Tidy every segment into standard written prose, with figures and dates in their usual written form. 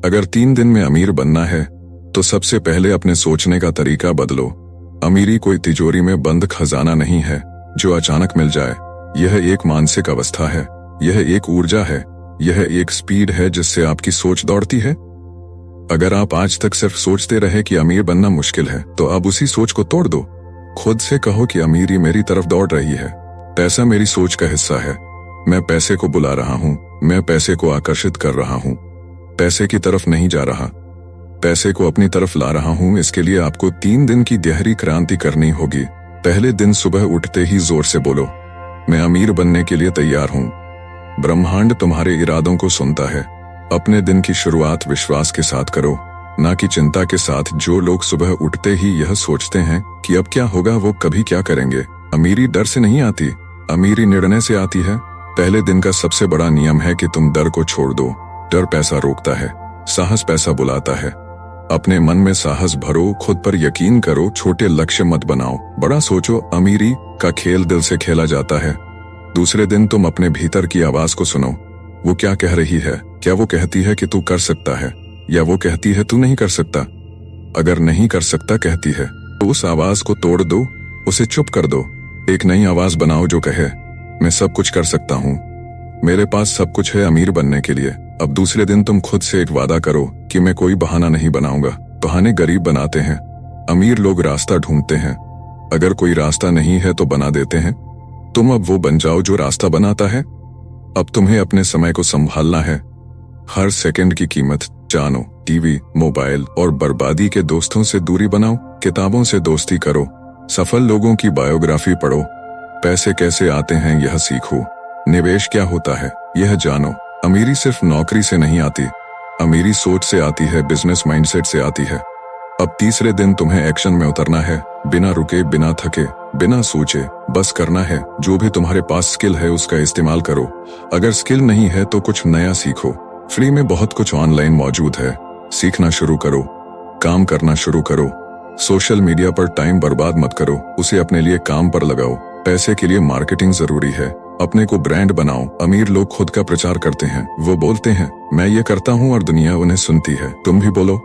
अगर 3 दिन में अमीर बनना है तो सबसे पहले अपने सोचने का तरीका बदलो। अमीरी कोई तिजोरी में बंद खजाना नहीं है जो अचानक मिल जाए। यह एक मानसिक अवस्था है, यह एक ऊर्जा है, यह एक स्पीड है जिससे आपकी सोच दौड़ती है। अगर आप आज तक सिर्फ सोचते रहे कि अमीर बनना मुश्किल है तो अब उसी सोच को तोड़ दो। खुद से कहो कि अमीरी मेरी तरफ दौड़ रही है, पैसा मेरी सोच का हिस्सा है, मैं पैसे को बुला रहा हूँ, मैं पैसे को आकर्षित कर रहा हूँ, पैसे की तरफ नहीं जा रहा, पैसे को अपनी तरफ ला रहा हूँ। इसके लिए आपको 3 दिन की गहरी क्रांति करनी होगी। पहले दिन सुबह उठते ही जोर से बोलो, मैं अमीर बनने के लिए तैयार हूँ। ब्रह्मांड तुम्हारे इरादों को सुनता है। अपने दिन की शुरुआत विश्वास के साथ करो, ना कि चिंता के साथ। जो लोग सुबह उठते ही यह सोचते हैं कि अब क्या होगा, वो कभी क्या करेंगे। अमीरी डर से नहीं आती, अमीरी निर्णय से आती है। पहले दिन का सबसे बड़ा नियम है कि तुम डर को छोड़ दो। डर पैसा रोकता है, साहस पैसा बुलाता है। अपने मन में साहस भरो, खुद पर यकीन करो, छोटे लक्ष्य मत बनाओ, बड़ा सोचो। अमीरी का खेल दिल से खेला जाता है। दूसरे दिन तुम अपने भीतर की आवाज को सुनो। वो क्या कह रही है? क्या वो कहती है कि तू कर सकता है, या वो कहती है तू नहीं कर सकता? अगर नहीं कर सकता कहती है तो उस आवाज को तोड़ दो, उसे चुप कर दो। एक नई आवाज बनाओ जो कहे, मैं सब कुछ कर सकता हूँ, मेरे पास सब कुछ है अमीर बनने के लिए। अब दूसरे दिन तुम खुद से एक वादा करो कि मैं कोई बहाना नहीं बनाऊंगा। बहाने गरीब बनाते हैं, अमीर लोग रास्ता ढूंढते हैं। अगर कोई रास्ता नहीं है तो बना देते हैं। तुम अब वो बन जाओ जो रास्ता बनाता है। अब तुम्हें अपने समय को संभालना है। हर सेकंड की कीमत जानो। टीवी, मोबाइल और बर्बादी के दोस्तों से दूरी बनाओ। किताबों से दोस्ती करो, सफल लोगों की बायोग्राफी पढ़ो। पैसे कैसे आते हैं यह सीखो। निवेश क्या होता है यह जानो। अमीरी सिर्फ नौकरी से नहीं आती, अमीरी सोच से आती है, बिजनेस माइंडसेट से आती है। अब तीसरे दिन तुम्हें एक्शन में उतरना है, बिना रुके, बिना थके, बिना सोचे, बस करना है। जो भी तुम्हारे पास स्किल है उसका इस्तेमाल करो। अगर स्किल नहीं है तो कुछ नया सीखो। फ्री में बहुत कुछ ऑनलाइन मौजूद है, सीखना शुरू करो, काम करना शुरू करो। सोशल मीडिया पर टाइम बर्बाद मत करो, उसे अपने लिए काम पर लगाओ। पैसे के लिए मार्केटिंग जरूरी है, अपने को ब्रांड बनाओ। अमीर लोग खुद का प्रचार करते हैं, वो बोलते हैं मैं ये करता हूँ और दुनिया उन्हें सुनती है। तुम भी बोलो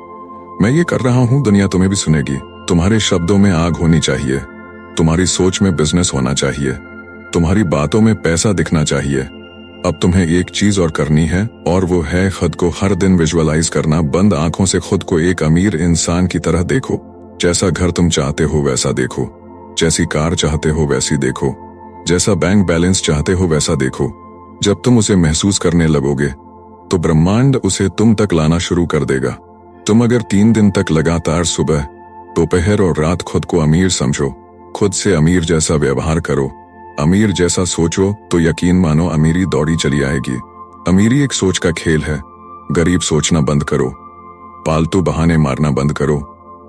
मैं ये कर रहा हूँ, दुनिया तुम्हें भी सुनेगी। तुम्हारे शब्दों में आग होनी चाहिए, तुम्हारी सोच में बिजनेस होना चाहिए, तुम्हारी बातों में पैसा दिखना चाहिए। अब तुम्हें एक चीज और करनी है, और वो है खुद को हर दिन विजुअलाइज करना। बंद आंखों से खुद को एक अमीर इंसान की तरह देखो। जैसा घर तुम चाहते हो वैसा देखो, जैसी कार चाहते हो वैसी देखो, जैसा बैंक बैलेंस चाहते हो वैसा देखो। जब तुम उसे महसूस करने लगोगे तो ब्रह्मांड उसे तुम तक लाना शुरू कर देगा। तुम अगर 3 दिन तक लगातार सुबह, दोपहर और रात खुद को अमीर समझो, खुद से अमीर जैसा व्यवहार करो, अमीर जैसा सोचो, तो यकीन मानो अमीरी दौड़ी चली आएगी। अमीरी एक सोच का खेल है। गरीब सोचना बंद करो, पालतू बहाने मारना बंद करो,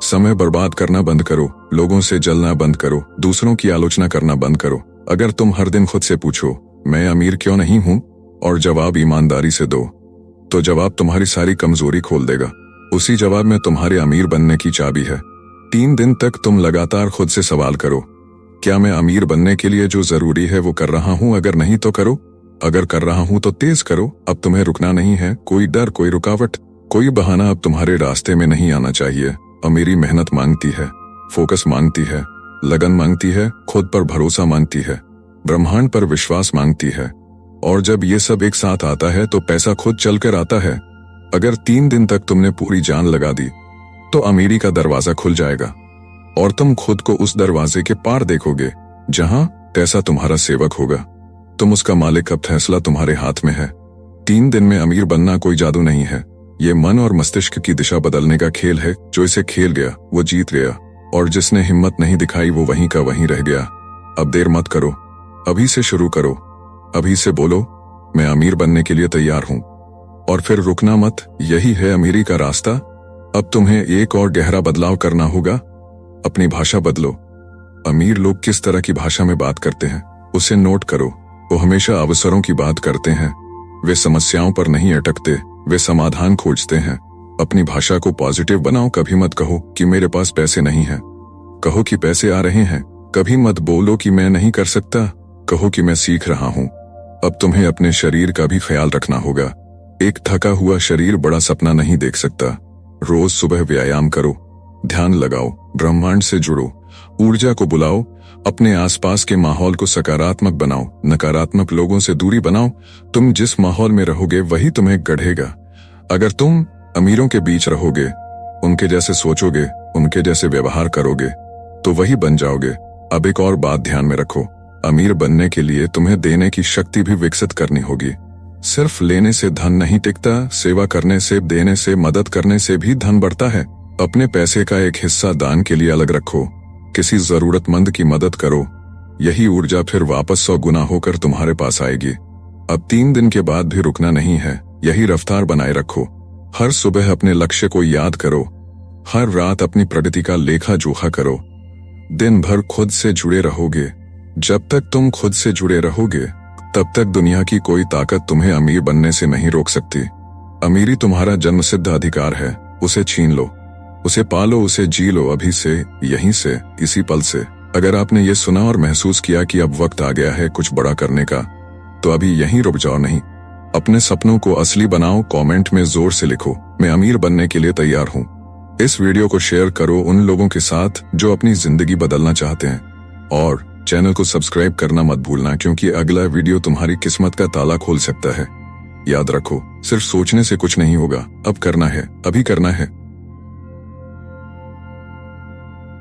समय बर्बाद करना बंद करो, लोगों से जलना बंद करो, दूसरों की आलोचना करना बंद करो। अगर तुम हर दिन खुद से पूछो मैं अमीर क्यों नहीं हूं, और जवाब ईमानदारी से दो, तो जवाब तुम्हारी सारी कमजोरी खोल देगा। उसी जवाब में तुम्हारे अमीर बनने की चाबी है। 3 दिन तक तुम लगातार खुद से सवाल करो, क्या मैं अमीर बनने के लिए जो जरूरी है वो कर रहा हूं? अगर नहीं तो करो, अगर कर रहा हूं तो तेज करो। अब तुम्हें रुकना नहीं है। कोई डर, कोई रुकावट, कोई बहाना अब तुम्हारे रास्ते में नहीं आना चाहिए। अमीरी मेहनत मांगती है, फोकस मांगती है, लगन मांगती है, खुद पर भरोसा मांगती है, ब्रह्मांड पर विश्वास मांगती है। और जब ये सब एक साथ आता है तो पैसा खुद चलकर आता है। अगर 3 दिन तक तुमने पूरी जान लगा दी तो अमीरी का दरवाजा खुल जाएगा, और तुम खुद को उस दरवाजे के पार देखोगे जहां पैसा तुम्हारा सेवक होगा। तुम उसका मालिक। अब फैसला तुम्हारे हाथ में है। 3 दिन में अमीर बनना कोई जादू नहीं है, ये मन और मस्तिष्क की दिशा बदलने का खेल है। जो इसे खेल गया वो जीत गया, और जिसने हिम्मत नहीं दिखाई वो वहीं का वहीं रह गया। अब देर मत करो, अभी से शुरू करो। अभी से बोलो मैं अमीर बनने के लिए तैयार हूं, और फिर रुकना मत। यही है अमीरी का रास्ता। अब तुम्हें एक और गहरा बदलाव करना होगा। अपनी भाषा बदलो। अमीर लोग किस तरह की भाषा में बात करते हैं उसे नोट करो। वो हमेशा अवसरों की बात करते हैं, वे समस्याओं पर नहीं अटकते, वे समाधान खोजते हैं। अपनी भाषा को पॉजिटिव बनाओ। कभी मत कहो कि मेरे पास पैसे नहीं हैं, कहो कि पैसे आ रहे हैं। कभी मत बोलो कि मैं नहीं कर सकता, कहो कि मैं सीख रहा हूं। अब तुम्हें अपने शरीर का भी ख्याल रखना होगा। एक थका हुआ शरीर बड़ा सपना नहीं देख सकता। रोज सुबह व्यायाम करो, ध्यान लगाओ, ब्रह्मांड से जुड़ो, ऊर्जा को बुलाओ, अपने आसपास के माहौल को सकारात्मक बनाओ, नकारात्मक लोगों से दूरी बनाओ। तुम जिस माहौल में रहोगे वही तुम्हें गढ़ेगा। अगर तुम अमीरों के बीच रहोगे, उनके जैसे सोचोगे, उनके जैसे व्यवहार करोगे, तो वही बन जाओगे। अब एक और बात ध्यान में रखो, अमीर बनने के लिए तुम्हें देने की शक्ति भी विकसित करनी होगी। सिर्फ लेने से धन नहीं टिकता, सेवा करने से, देने से, मदद करने से भी धन बढ़ता है। अपने पैसे का एक हिस्सा दान के लिए अलग रखो, किसी जरूरतमंद की मदद करो। यही ऊर्जा फिर वापस 100 गुना होकर तुम्हारे पास आएगी। अब 3 दिन के बाद भी रुकना नहीं है, यही रफ्तार बनाए रखो। हर सुबह अपने लक्ष्य को याद करो, हर रात अपनी प्रगति का लेखा जोखा करो। दिन भर खुद से जुड़े रहोगे। जब तक तुम खुद से जुड़े रहोगे, तब तक दुनिया की कोई ताकत तुम्हें अमीर बनने से नहीं रोक सकती। अमीरी तुम्हारा जन्मसिद्ध अधिकार है, उसे छीन लो, उसे पालो, उसे जी लो, अभी से, यहीं से, इसी पल से। अगर आपने ये सुना और महसूस किया कि अब वक्त आ गया है कुछ बड़ा करने का, तो अभी यहीं रुक जाओ नहीं। अपने सपनों को असली बनाओ। कमेंट में जोर से लिखो, मैं अमीर बनने के लिए तैयार हूँ। इस वीडियो को शेयर करो उन लोगों के साथ जो अपनी जिंदगी बदलना चाहते हैं, और चैनल को सब्सक्राइब करना मत भूलना, क्योंकि अगला वीडियो तुम्हारी किस्मत का ताला खोल सकता है। याद रखो, सिर्फ सोचने से कुछ नहीं होगा, अब करना है, अभी करना है।